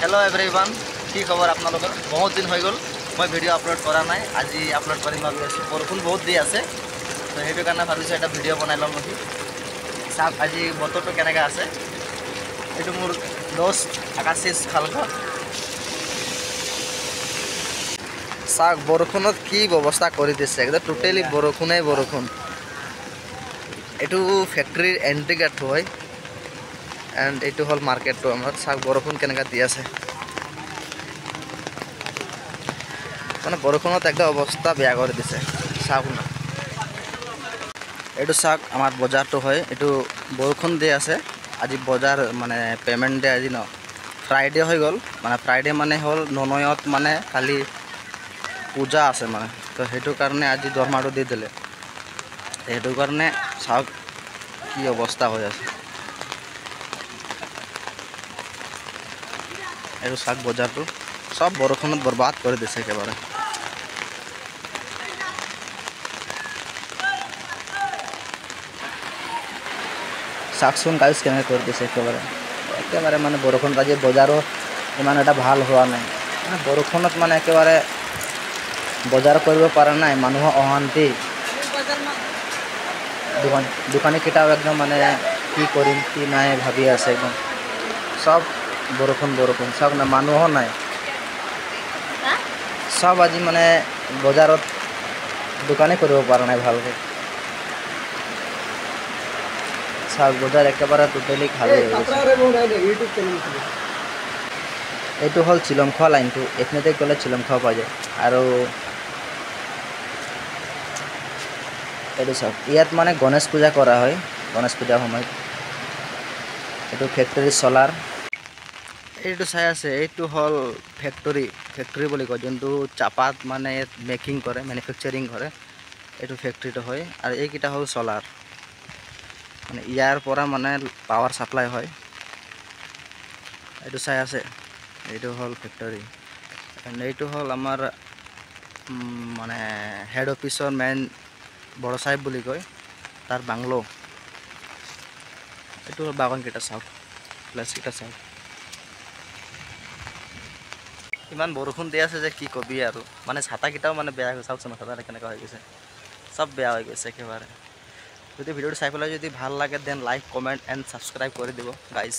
Hello everyone की खबर आपनलोकर बहुत दिन हो गल मैं भिडिओ अपलोड करा ना आज अपलोड करिम भाबी आছো बरखुण बहुत दी आछे तो हेतु कारण भाबिছো এটা ভিডিও বনাই লম নেকি সাপ আজি বতৰটো কেনেকা আছে এটো মোৰ দোস্ত আকাশিস খালকা সাক বৰখুণত কি ব্যৱস্থা কৰি দিছে একদম টোটালি বৰখুণাই বৰখুণ এটো ফ্যাক্টরির এন্ট্রি গেট হয় एंड ये हल मार्केट तो आम साग बरखुण के दी आसे मैं बरखुण एकदम अवस्था बेया कर दी साग यू साग आम बजार तो है यू बरखुण दी आसे आज बजार माने पेमेंट दे आज न फ्राइडे हो गल माने फ्राइडे माने हल ननयत माने खाली पूजा आसे माने तो हेतु कारणे आज दरमाटो दी दिले हेतु कारणे साग की अवस्था हो आसे ये साग बजार तो सब बरखुण बर्बाद कर दिसे एकेबारे साग सुन गाइस केने कर दिसे एकेबारे माने बरखुण काजे बजारो इमान एटा भाल हुआ ना बरखुणत माने एकेबारे बजार करिब पारा ना मानुह अशांति दुकानी केटा एकदम माने की करिम की नाय भाबी आसे एकदम सब बरखुण बरखुण सब ना मानुह ना सब आज माने बजार दुकाने कर ना भाल साग बजार एकेबारे टोटाली खाली ये हल चिलमखोआ लाइन तो एखने गले चिलमखोआ पा जाए और सब इतना माने गणेश पूजा करा है गणेश पूजा समय ये फैक्टरी सोलार ये चाय आसे ये हल फैक्टरी बोली कय जो चापात माने मेकिंग करे मैन्युफैक्चारिंग करे ये फैक्टरी तो है और ये हल सोलार माने यार परा माने पावर सप्लाई है ये चाय आसे ये हल फैक्टरी एंड ये हल आमार माने हेड ऑफिसर मेन बड़ साहेब बोली कय तार बांग्लो ये बागान केटा चाওক प्लेस केटा चाওক इमान बरखुण दी आसे जे की कबि आरो माने छाता केटाओ माने बेया हो चाওকচোন छाता केनेका हो गइसे सब बेया हो गइसे एकेबारे যদি ভিডিওটো চাই পেলাই যদি ভাল লাগে then like comment and subscribe কৰি দিব গাইস।